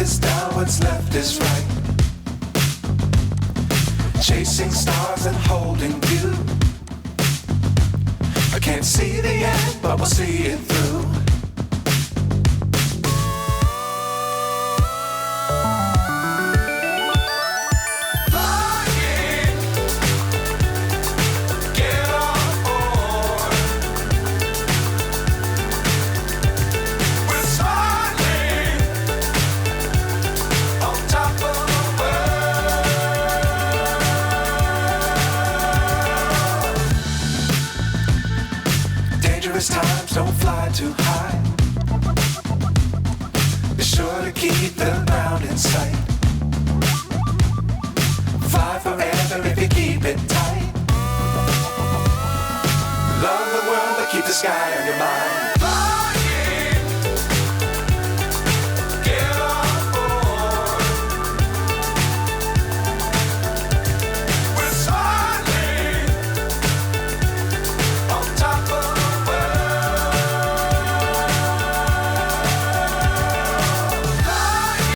is down, what's left is right. Chasing stars and holding you. I can't see the end, but we'll see it through. Times don't fly too high. Be sure to keep the ground in sight. Fly forever if you keep it tight. Love the world, but keep the sky on your mind.